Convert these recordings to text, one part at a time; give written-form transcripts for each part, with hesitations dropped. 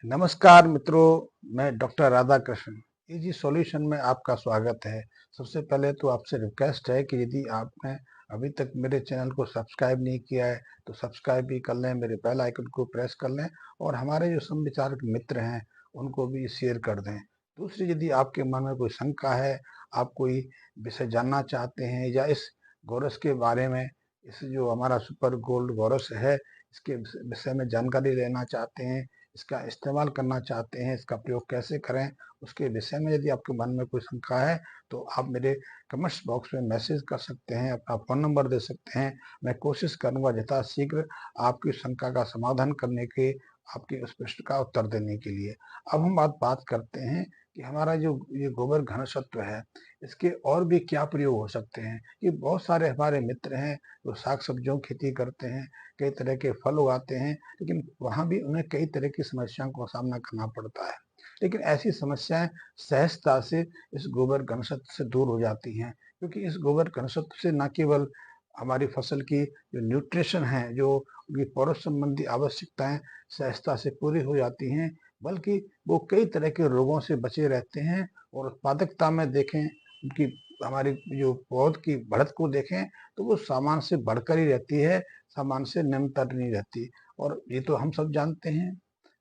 नमस्कार मित्रों, मैं डॉक्टर राधाकृष्ण इजी सॉल्यूशन में आपका स्वागत है। सबसे पहले तो आपसे रिक्वेस्ट है कि यदि आपने अभी तक मेरे चैनल को सब्सक्राइब नहीं किया है तो सब्सक्राइब भी कर लें, मेरे बेल आइकन को प्रेस कर लें और हमारे जो समविचारक मित्र हैं उनको भी शेयर कर दें। दूसरी, यदि आपके मन में कोई शंका है, आप कोई विषय जानना चाहते हैं या इस गौरस के बारे में, इस जो हमारा सुपर गोल्ड गौरस है इसके विषय में जानकारी लेना चाहते हैं, इसका इस्तेमाल करना चाहते हैं, इसका प्रयोग कैसे करें, उसके विषय में यदि आपके मन में कोई शंका है तो आप मेरे कमेंट्स बॉक्स में मैसेज कर सकते हैं, अपना फ़ोन नंबर दे सकते हैं। मैं कोशिश करूंगा यथाशीघ्र आपकी शंका का समाधान करने के, आपके उस प्रश्न का उत्तर देने के लिए। अब हम बात करते हैं कि हमारा जो ये गोबर घन सत्व है, इसके और भी क्या प्रयोग हो सकते हैं। कि बहुत सारे हमारे मित्र हैं जो साग सब्जियों की खेती करते हैं, कई तरह के फल उगाते हैं, लेकिन वहाँ भी उन्हें कई तरह की समस्याओं का सामना करना पड़ता है। लेकिन ऐसी समस्याएं सहजता से इस गोबर गणसत्व से दूर हो जाती हैं, क्योंकि इस गोबर गणसत्व से न केवल हमारी फसल की जो न्यूट्रिशन है, जो उनकी पौरुष संबंधी आवश्यकताएं सहजता से पूरी हो जाती हैं, बल्कि वो कई तरह के रोगों से बचे रहते हैं। और उत्पादकता में देखें, उनकी हमारी जो पौध की बढ़त को देखें तो वो सामान्य से बढ़कर ही रहती है, सामान से निरंतर नहीं रहती। और ये तो हम सब जानते हैं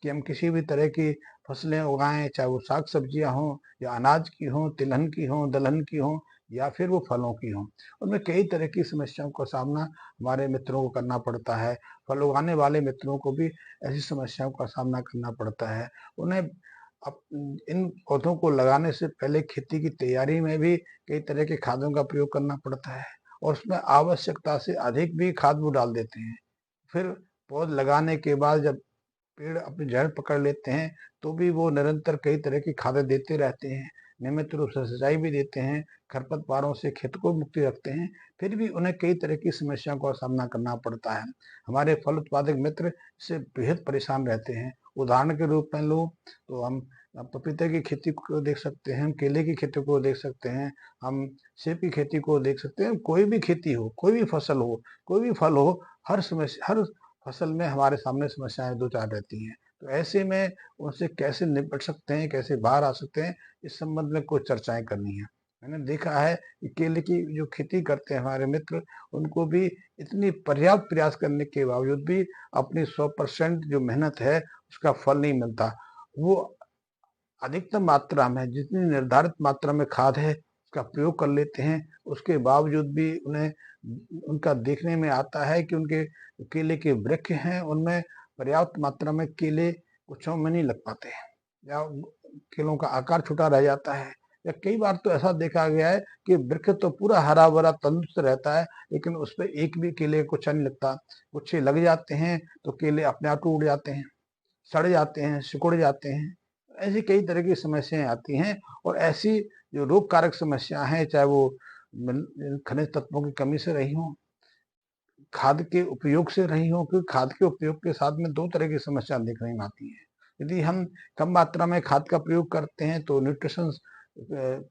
कि हम किसी भी तरह की फसलें उगाएं, चाहे वो साग सब्जियां हों या अनाज की हों, तिलहन की हों, दलहन की हों या फिर वो फलों की हों, उनमें कई तरह की समस्याओं का सामना हमारे मित्रों को करना पड़ता है। फल उगाने वाले मित्रों को भी ऐसी समस्याओं का सामना करना पड़ता है। उन्हें अब इन पौधों को लगाने से पहले खेती की तैयारी में भी कई तरह के खादों का प्रयोग करना पड़ता है और उसमें आवश्यकता से अधिक भी खाद वो डाल देते हैं। फिर पौध लगाने के बाद जब पेड़ अपनी जड़ पकड़ लेते हैं तो भी वो निरंतर कई तरह की खादें देते रहते हैं, नियमित रूप से सिंचाई भी देते हैं, खरपतवारों से खेत को मुक्ति रखते हैं, फिर भी उन्हें कई तरह की समस्याओं का सामना करना पड़ता है। हमारे फल उत्पादक मित्र इससे बेहद परेशान रहते हैं। उदाहरण के रूप में लो तो हम पपीते की खेती को देख सकते हैं, हम केले की खेती को देख सकते हैं, हम सेब की खेती को देख सकते हैं। कोई भी खेती हो, कोई भी फसल हो, कोई भी फल हो, हर फसल में हमारे सामने समस्याएं दो चार रहती हैं। तो ऐसे में उनसे कैसे निपट सकते हैं, कैसे बाहर आ सकते हैं, इस संबंध में कुछ चर्चाएं करनी है। मैंने देखा है कि केले की जो खेती करते हैं हमारे मित्र, उनको भी इतनी पर्याप्त प्रयास करने के बावजूद भी अपनी 100% जो मेहनत है उसका फल नहीं मिलता। वो अधिकतम मात्रा में, जितनी निर्धारित मात्रा में खाद है उसका प्रयोग कर लेते हैं, उसके बावजूद भी उन्हें उनका देखने में आता है कि उनके केले के वृक्ष हैं उनमें पर्याप्त मात्रा में केले गुच्छों में नहीं लग पाते हैं, या केलों का आकार छोटा रह जाता है। या कई बार तो ऐसा देखा गया है कि वृक्ष तो पूरा हरा भरा तंदुरुस्त रहता है, लेकिन उस पर एक भी केले का गुच्छा नहीं लगता। गुच्छे लग जाते हैं तो केले अपने आप टूट जाते हैं, सड़ जाते हैं, सिकुड़ जाते हैं। ऐसी कई तरह की समस्याएं आती हैं। और ऐसी जो रोग कारक समस्या है, चाहे वो खनिज तत्वों की कमी से रही हो, खाद के उपयोग से रही हो, क्योंकि खाद के उपयोग के साथ में दो तरह की समस्या देखने में आती है। यदि हम कम मात्रा में खाद का प्रयोग करते हैं तो न्यूट्रिशन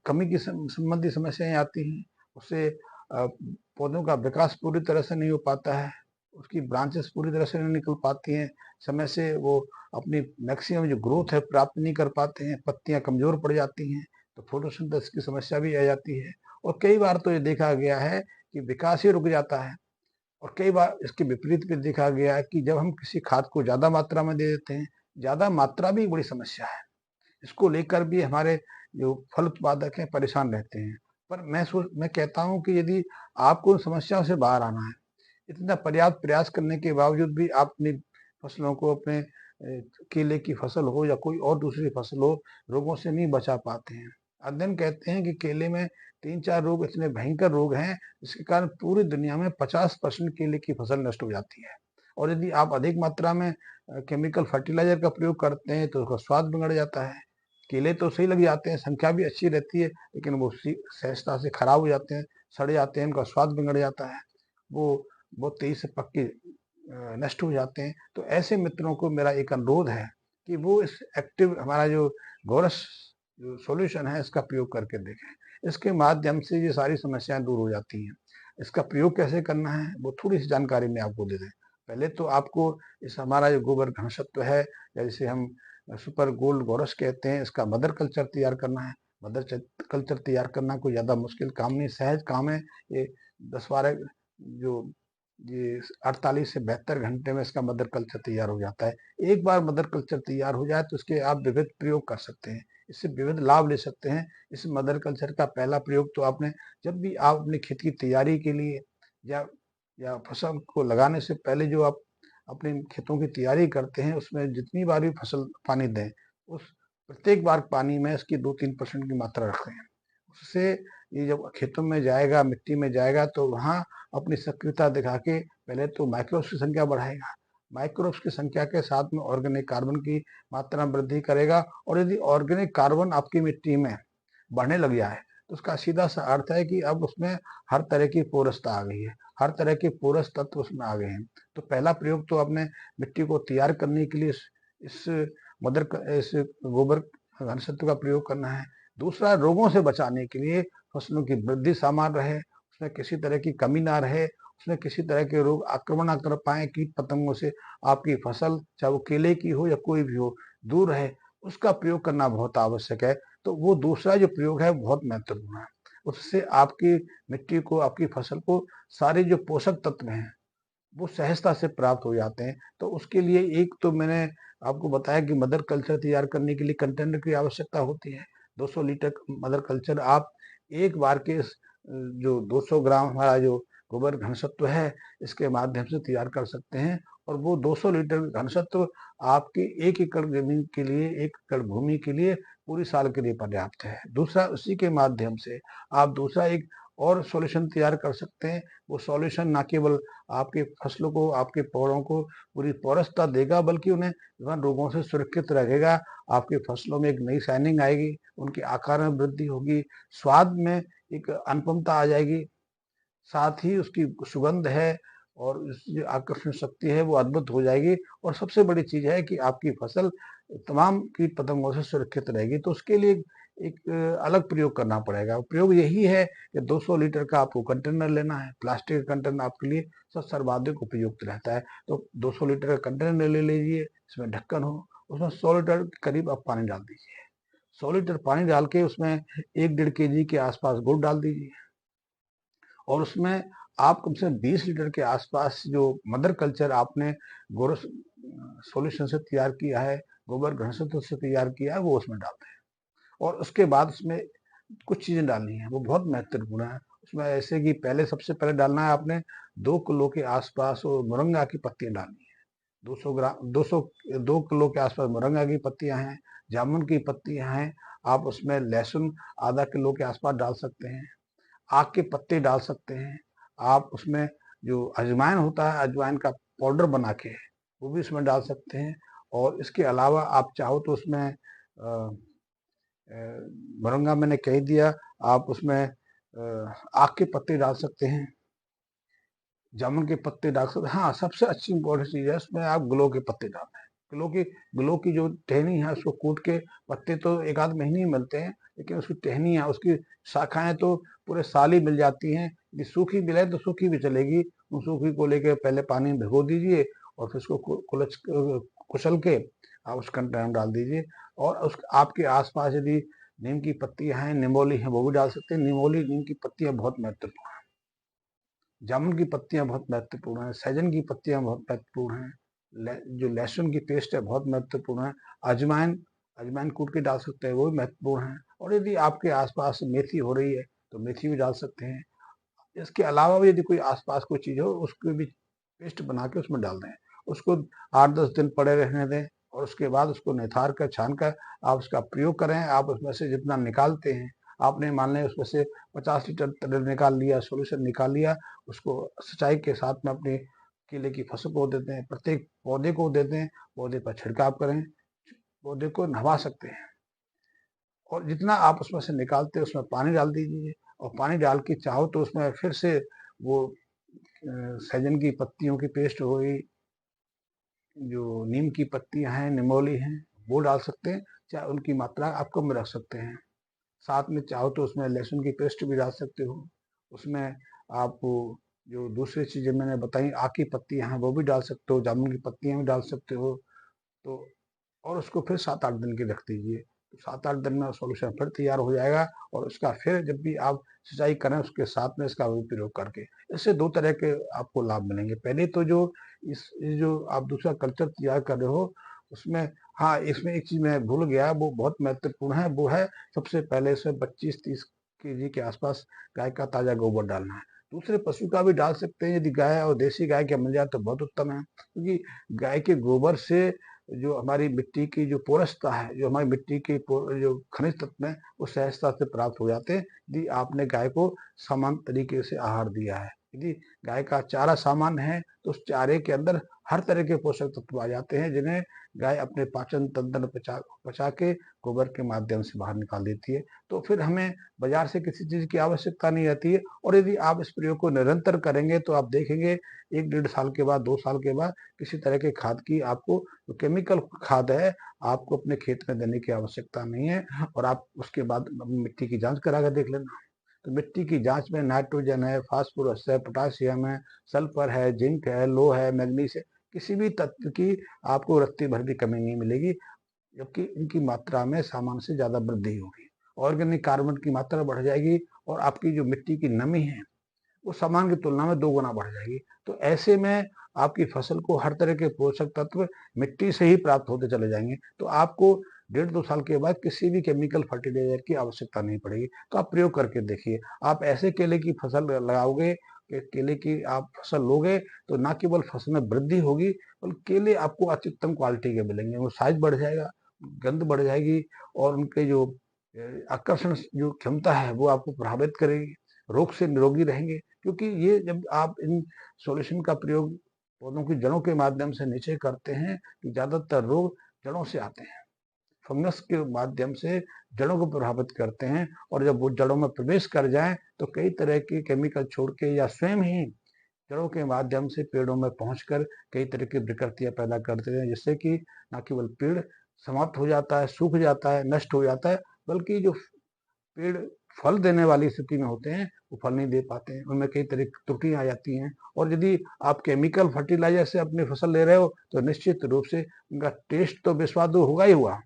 कमी की संबंधी समस्याएं आती हैं। उससे पौधों का विकास पूरी तरह से नहीं हो पाता है, उसकी ब्रांचेस पूरी तरह से नहीं निकल पाती हैं, समय से वो अपनी मैक्सिमम जो ग्रोथ है प्राप्त नहीं कर पाते हैं, पत्तियां कमजोर पड़ जाती हैं, तो फोटोसिंथेसिस की समस्या भी आ जाती है। और कई बार तो ये देखा गया है कि विकास ही रुक जाता है। और कई बार इसके विपरीत भी देखा गया है कि जब हम किसी खाद को ज्यादा मात्रा में दे देते हैं, ज्यादा मात्रा भी एक बड़ी समस्या है। इसको लेकर भी हमारे जो फल उत्पादक हैं परेशान रहते हैं। पर मैं कहता हूं कि यदि आपको उन समस्याओं से बाहर आना है, इतना पर्याप्त प्रयास करने के बावजूद भी आप अपनी फसलों को, अपने केले की फसल हो या कोई और दूसरी फसल हो, रोगों से नहीं बचा पाते हैं। अध्ययन कहते हैं कि केले में 3-4 रोग इतने भयंकर रोग हैं जिसके कारण पूरी दुनिया में 50% केले की फसल नष्ट हो जाती है। और यदि आप अधिक मात्रा में केमिकल फर्टिलाइजर का प्रयोग करते हैं तो उसका स्वाद बिगड़ जाता है। केले तो सही लग जाते हैं, संख्या भी अच्छी रहती है, लेकिन वो सहजता से खराब हो जाते हैं, सड़ जाते हैं, उनका स्वाद बिगड़ जाता है, वो बहुत तेजी से पक के नष्ट हो जाते हैं। तो ऐसे मित्रों को मेरा एक अनुरोध है कि वो इस एक्टिव हमारा जो गोरस जो सॉल्यूशन है इसका प्रयोग करके देखें। इसके माध्यम से ये सारी समस्याएं दूर हो जाती हैं। इसका प्रयोग कैसे करना है वो थोड़ी सी जानकारी मैं आपको दे दें। पहले तो आपको इस हमारा जो गोबर घन सत्व है, या जिसे हम सुपर गोल्ड गोरस कहते हैं, इसका मदर कल्चर तैयार करना है। कल्चर तैयार करना कोई ज़्यादा मुश्किल काम नहीं, सहज काम है। ये 10-12 जो ये 48 से 72 घंटे में इसका मदर कल्चर तैयार हो जाता है। एक बार मदर कल्चर तैयार हो जाए तो उसके आप विविध प्रयोग कर सकते हैं, इससे विविध लाभ ले सकते हैं। इस मदर कल्चर का पहला प्रयोग तो आपने जब भी आप अपनी खेत की तैयारी के लिए या फसल को लगाने से पहले जो आप अपने खेतों की तैयारी करते हैं, उसमें जितनी बार भी फसल पानी दें, उस प्रत्येक बार पानी में इसकी 2-3% की मात्रा रखें। उससे ये जब खेतों में जाएगा, मिट्टी में जाएगा, तो वहाँ अपनी सक्रियता दिखा के पहले तो माइक्रोब्स की संख्या बढ़ाएगा। माइक्रोब्स की संख्या के साथ में ऑर्गेनिक कार्बन की मात्रा में वृद्धि करेगा। और यदि ऑर्गेनिक कार्बन आपकी मिट्टी में बढ़ने लग जाए तो उसका सीधा सा अर्थ है कि अब उसमें हर तरह की पोरसता आ गई है, हर तरह के पोरस तत्व उसमें आ गए हैं। तो पहला प्रयोग तो आपने मिट्टी को तैयार करने के लिए इस इस गोबर घनसत्व का प्रयोग करना है। दूसरा, रोगों से बचाने के लिए फसलों की वृद्धि सामान्य रहे, उसमें किसी तरह की कमी ना रहे, उसमें किसी तरह के रोग आक्रमण ना कर पाए, कीट पतंगों से आपकी फसल चाहे वो केले की हो या कोई भी हो, दूर रहे, उसका प्रयोग करना बहुत आवश्यक है। तो वो दूसरा जो प्रयोग है बहुत महत्वपूर्ण है। उससे आपकी मिट्टी को, आपकी फसल को सारे जो पोषक तत्व हैं वो सहजता से प्राप्त हो जाते हैं। तो उसके लिए एक तो मैंने आपको बताया कि मदर कल्चर तैयार करने के लिए कंटेनर की आवश्यकता होती है। 200 लीटर मदर कल्चर आप एक बार के जो 200 ग्राम हमारा जो गोबर घनसत्व है, इसके माध्यम से तैयार कर सकते हैं। और वो 200 लीटर घनसत्व आपके 1 एकड़ जमीन के लिए, 1 एकड़ भूमि के लिए पूरी साल के लिए पर्याप्त है। दूसरा, उसी के माध्यम से आप दूसरा एक और सॉल्यूशन तैयार कर सकते हैं। वो सॉल्यूशन ना केवल आपके फसलों को, आपके पौधों को पूरी पोरसता देगा, बल्कि उन्हें विभिन्न रोगों से सुरक्षित रखेगा। आपकी फसलों में एक नई शाइनिंग आएगी, उनके आकार में वृद्धि होगी, स्वाद में एक अनुपमता आ जाएगी, साथ ही उसकी सुगंध है और उसकी जो आकर्षण शक्ति है वो अद्भुत हो जाएगी। और सबसे बड़ी चीज है कि आपकी फसल तमाम कीट पतंगों से सुरक्षित रहेगी। तो उसके लिए एक अलग प्रयोग करना पड़ेगा। प्रयोग यही है कि 200 लीटर का आपको कंटेनर लेना है। प्लास्टिक का कंटेनर आपके लिए सब सर्वाधिक उपयुक्त रहता है। तो 200 लीटर का कंटेनर ले लीजिए, इसमें ढक्कन हो, उसमें 100 लीटर के करीब आप पानी डाल दीजिए। 100 लीटर पानी डाल के उसमें 1-1.5 kg के आसपास गुड़ डाल दीजिए। और उसमें आप कम से कम 20 लीटर के आसपास जो मदर कल्चर आपने गोरस सॉल्यूशन से तैयार किया है, गोबर घनसत्व से तैयार किया है, वो उसमें डालते हैं। और उसके बाद उसमें कुछ चीजें डालनी है, वो बहुत महत्वपूर्ण है। उसमें ऐसे कि पहले सबसे पहले डालना है आपने 2 किलो के आसपास और मोरंगा की पत्तियां डालनी है। 200 ग्राम 200 2 किलो के आसपास मोरंगा की पत्तियां हैं, जामुन की पत्तियां हैं। आप उसमें लहसुन आधा किलो के आसपास डाल सकते हैं, आक के पत्ते डाल सकते हैं। आप उसमें जो अजवाइन होता है, अजवाइन का पाउडर बना के वो भी उसमें डाल सकते हैं। और इसके अलावा आप चाहो तो उसमें मोरंगा मैंने कह दिया, आप उसमें आक के पत्ते डाल सकते हैं, जामुन के पत्ते डाल सकते हैं। हाँ, सबसे अच्छी इम्पोर्टेंट चीज़ है उसमें आप ग्लो के पत्ते डालना है। ग्लो की जो टहनी है उसको कूट के, पत्ते तो एक आध महीने ही मिलते हैं, लेकिन उसकी टहनी है, उसकी शाखाएं तो पूरे साल ही मिल जाती हैं। यदि सूखी मिले तो सूखी भी चलेगी। उन सूखी को लेके पहले पानी में भिगो दीजिए और फिर उसको कुचल के आप उस कंटेनर में डाल दीजिए। और उस आपके आसपास यदि नीम की पत्तियां हैं, निमोली है, वो भी डाल सकते हैं। नीम की पत्तियां बहुत महत्वपूर्ण है। जामुन की पत्तियां बहुत महत्वपूर्ण है, सहजन की पत्तियां बहुत महत्वपूर्ण है, जो लहसुन की पेस्ट है बहुत महत्वपूर्ण है। अजवाइन अजवाइन कूट के डाल सकते हैं, वो भी महत्वपूर्ण है। और यदि आपके आसपास मेथी हो रही है तो मेथी भी डाल सकते हैं। इसके अलावा भी यदि कोई आसपास कोई चीज हो, उसको भी पेस्ट बना के उसमें डाल दें। उसको 8-10 दिन पड़े रहने दें और उसके बाद उसको निथार कर, छान कर आप उसका प्रयोग करें। आप उसमें से जितना निकालते हैं, आपने मान लें उसमें से 50 लीटर तरल निकाल लिया, सोल्यूशन निकाल लिया, उसको सिंचाई के साथ में अपने केले की फसल को देते हैं, प्रत्येक पौधे को देते हैं, पौधे पर छिड़काव करें, पौधे को नहवा सकते हैं। और जितना आप उसमें से निकालते हैं उसमें पानी डाल दीजिए। और पानी डाल के चाहो तो उसमें फिर से वो सहजन की पत्तियों की पेस्ट हो गई, जो नीम की पत्तियां हैं, निमोली हैं, वो डाल सकते हैं। चाहे उनकी मात्रा आप कम रख सकते हैं। साथ में चाहो तो उसमें लहसुन की पेस्ट भी डाल सकते हो। उसमें आप जो दूसरी चीजें मैंने बताई, आक की पत्तियां हैं वो भी डाल सकते हो, जामुन की पत्तियां भी डाल सकते हो। तो और उसको फिर 7-8 दिन की रख दीजिए। तो 7-8 दिन में सॉल्यूशन फिर तैयार हो जाएगा और उसका फिर जब भी आप सिंचाई करें उसके साथ में इसका भी प्रयोग करके, इससे 2 तरह के आपको लाभ मिलेंगे। पहले तो जो ये जो आप दूसरा कल्चर तैयार कर रहे हो उसमें, हाँ, इसमें एक चीज़ मैं भूल गया, वो बहुत महत्वपूर्ण है, वो है सबसे पहले इसमें 25-30 केजी के आसपास गाय का ताज़ा गोबर डालना है। दूसरे पशु का भी डाल सकते हैं, यदि गाय और देसी गाय का मिल जाए तो बहुत उत्तम है, क्योंकि गाय के गोबर से जो हमारी मिट्टी की जो पोरसता है, जो हमारी मिट्टी की जो खनिज तत्व हैं, वो सहजता से प्राप्त हो जाते हैं यदि आपने गाय को समान तरीके से आहार दिया है। यदि गाय का चारा सामान्य है तो उस चारे के अंदर हर तरह के पोषक तत्व आ जाते हैं, जिन्हें गाय अपने पाचन तंत्र में पचा पचा के गोबर के माध्यम से बाहर निकाल देती है। तो फिर हमें बाजार से किसी चीज़ की आवश्यकता नहीं रहती है, और यदि आप इस प्रयोग को निरंतर करेंगे तो आप देखेंगे 1 डेढ़ साल के बाद, 2 साल के बाद किसी तरह के खाद की आपको, जो केमिकल खाद है, आपको अपने खेत में देने की आवश्यकता नहीं है। और आप उसके बाद मिट्टी की जांच करा कर देख लेना। तो मिट्टी की जांच में नाइट्रोजन है, फास्फोरस है, पोटासियम है, सल्फर है, जिंक है, लो है, मैग्नीज है, किसी भी तत्व की आपको रत्ती भर भी कमी नहीं मिलेगी, जबकि इनकी मात्रा में सामान्य से ज़्यादा वृद्धि होगी। ऑर्गेनिक कार्बन की मात्रा बढ़ जाएगी और आपकी जो मिट्टी की नमी है वो सामान्य की तुलना में 2 गुना बढ़ जाएगी। तो ऐसे में आपकी फसल को हर तरह के पोषक तत्व मिट्टी से ही प्राप्त होते चले जाएंगे। तो आपको 1.5-2 साल के बाद किसी भी केमिकल फर्टिलाइजर की आवश्यकता नहीं पड़ेगी। तो आप प्रयोग करके देखिए। आप ऐसे केले की फसल लगाओगे, केले की आप फसल लोगे, तो ना केवल फसल में वृद्धि होगी, बल्कि केले आपको अत्युत्तम क्वालिटी के मिलेंगे। वो साइज बढ़ जाएगा, गंध बढ़ जाएगी, और उनके जो आकर्षण जो क्षमता है वो आपको प्रभावित करेगी। रोग से निरोगी रहेंगे, क्योंकि ये जब आप इन सॉल्यूशन का प्रयोग पौधों की जड़ों के माध्यम से नीचे करते हैं तो ज्यादातर रोग जड़ों से आते हैं, फंगस के माध्यम से जड़ों को प्रभावित करते हैं। और जब वो जड़ों में प्रवेश कर जाएं तो कई तरह के केमिकल छोड़ के या स्वयं ही जड़ों के माध्यम से पेड़ों में पहुंचकर कई तरह की विकृतियां पैदा करते हैं, जिससे कि न केवल पेड़ समाप्त हो जाता है, सूख जाता है, नष्ट हो जाता है, बल्कि जो पेड़ फल देने वाली स्थिति में होते हैं वो फल नहीं दे पाते हैं, उनमें कई तरह की त्रुटियां आ जाती हैं। और यदि आप केमिकल फर्टिलाइजर से अपनी फसल ले रहे हो तो निश्चित रूप से उनका टेस्ट तो बेस्वादु होगा ही हुआ,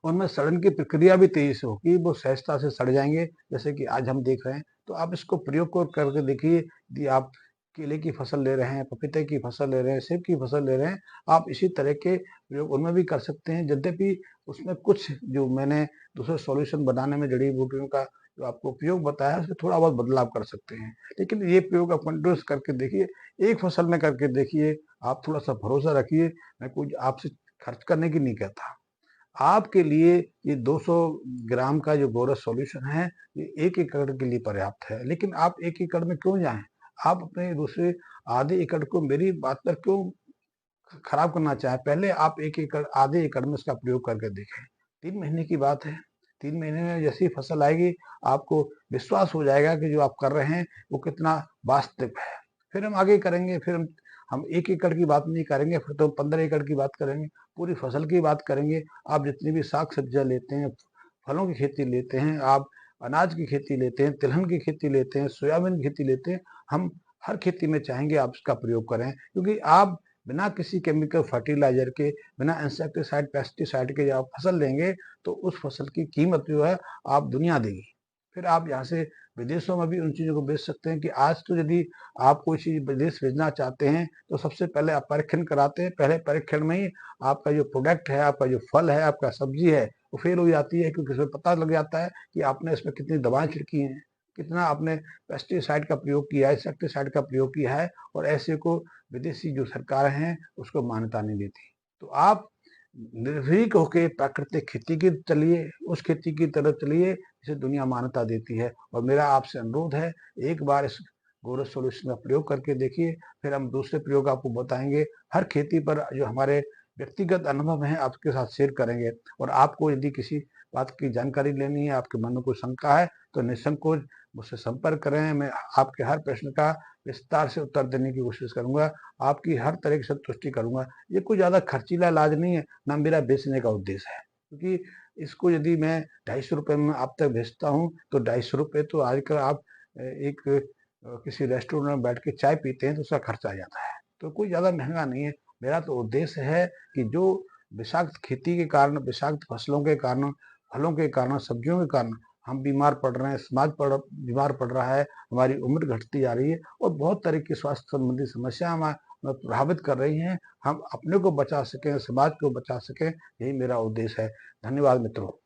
उनमें सड़न की प्रक्रिया भी तेजी से होगी, वो सहजता से सड़ जाएंगे, जैसे कि आज हम देख रहे हैं। तो आप इसको प्रयोग करके देखिए। यदि आप केले की फसल ले रहे हैं, पपीते की फसल ले रहे हैं, सेब की फसल ले रहे हैं, आप इसी तरह के प्रयोग उनमें भी कर सकते हैं। यद्यपि उसमें कुछ जो मैंने दूसरे सॉल्यूशन बनाने में जड़ी बूटियों का जो आपको उपयोग बताया, उसमें थोड़ा बहुत बदलाव कर सकते हैं, लेकिन ये प्रयोग आप कंटिन्यूस करके देखिए, एक फसल में करके देखिए। आप थोड़ा सा भरोसा रखिए, मैं कुछ आपसे खर्च करने की नहीं कहता। आपके लिए ये 200 ग्राम का जो बोरस सॉल्यूशन है, ये 1 एकड़ के लिए पर्याप्त है। लेकिन आप 1 एकड़ में क्यों जाएं? आप अपने दूसरे आधे एकड़ को मेरी बात पर क्यों खराब करना चाहें? पहले आप 1 एकड़, आधे एकड़ में इसका प्रयोग करके देखें। 3 महीने की बात है। 3 महीने में जैसी फसल आएगी, आपको विश्वास हो जाएगा कि जो आप कर रहे हैं वो कितना वास्तविक है। फिर हम आगे करेंगे, फिर हम 1 एकड़ की बात नहीं करेंगे, फिर तो 15 एकड़ की बात करेंगे, पूरी फसल की बात करेंगे। आप जितनी भी साग सब्जियां लेते हैं, फलों की खेती लेते हैं, आप अनाज की खेती लेते हैं, तिलहन की खेती लेते हैं, सोयाबीन की खेती लेते हैं, हम हर खेती में चाहेंगे आप इसका प्रयोग करें, क्योंकि आप बिना किसी केमिकल फर्टिलाइजर के, बिना इंसेक्टिसाइड पेस्टिसाइड के जब आप फसल लेंगे तो उस फसल की कीमत जो है आप दुनिया देगी। फिर आप यहाँ से विदेशों में भी उन चीज़ों को बेच सकते हैं। कि आज तो यदि आप कोई चीज़ विदेश भेजना चाहते हैं तो सबसे पहले आप परीक्षण कराते हैं। पहले परीक्षण में ही आपका जो प्रोडक्ट है, आपका जो फल है, आपका सब्जी है, वो फेल हो जाती है, क्योंकि उसमें पता लग जाता है कि आपने इसमें कितनी दवाएं छिड़की हैं, कितना आपने पेस्टिसाइड का प्रयोग किया है, इंसेक्टिसाइड का प्रयोग किया है। और ऐसे को विदेशी जो सरकार हैं उसको मान्यता नहीं देती। तो आप निर्भीक होकर प्राकृतिक खेती की चलिए, उस खेती की तरफ चलिए जिसे दुनिया मान्यता देती है। और मेरा आपसे अनुरोध है, एक बार इस गोरस सॉल्यूशन का प्रयोग करके देखिए, फिर हम दूसरे प्रयोग आपको बताएंगे। हर खेती पर जो हमारे व्यक्तिगत अनुभव हैं आपके साथ शेयर करेंगे। और आपको यदि किसी बात की जानकारी लेनी है, आपके मन में कोई शंका है, तो निसंकोच मुझसे संपर्क करें। मैं आपके हर प्रश्न का विस्तार से उत्तर देने की कोशिश करूंगा, आपकी हर तरह की संतुष्टि करूंगा। ये कोई ज्यादा खर्चीला इलाज नहीं है, ना मेरा बेचने का उद्देश्य है, क्योंकि इसको यदि मैं 250 रुपये में आप तक भेजता हूँ तो 250 रुपये तो आजकल आप एक किसी रेस्टोरेंट में बैठ के चाय पीते हैं तो उसका खर्चा आ जाता है। तो कोई ज्यादा महंगा नहीं है। मेरा तो उद्देश्य है कि जो विषाक्त खेती के कारण, विषाक्त फसलों के कारण, फलों के कारण, सब्जियों के कारण हम बीमार पड़ रहे हैं, बीमार पड़ रहा है, हमारी उम्र घटती जा रही है और बहुत तरह की स्वास्थ्य संबंधी समस्या हमें प्रभावित कर रही हैं। हम अपने को बचा सकें, समाज को बचा सकें, यही मेरा उद्देश्य है। धन्यवाद मित्रों।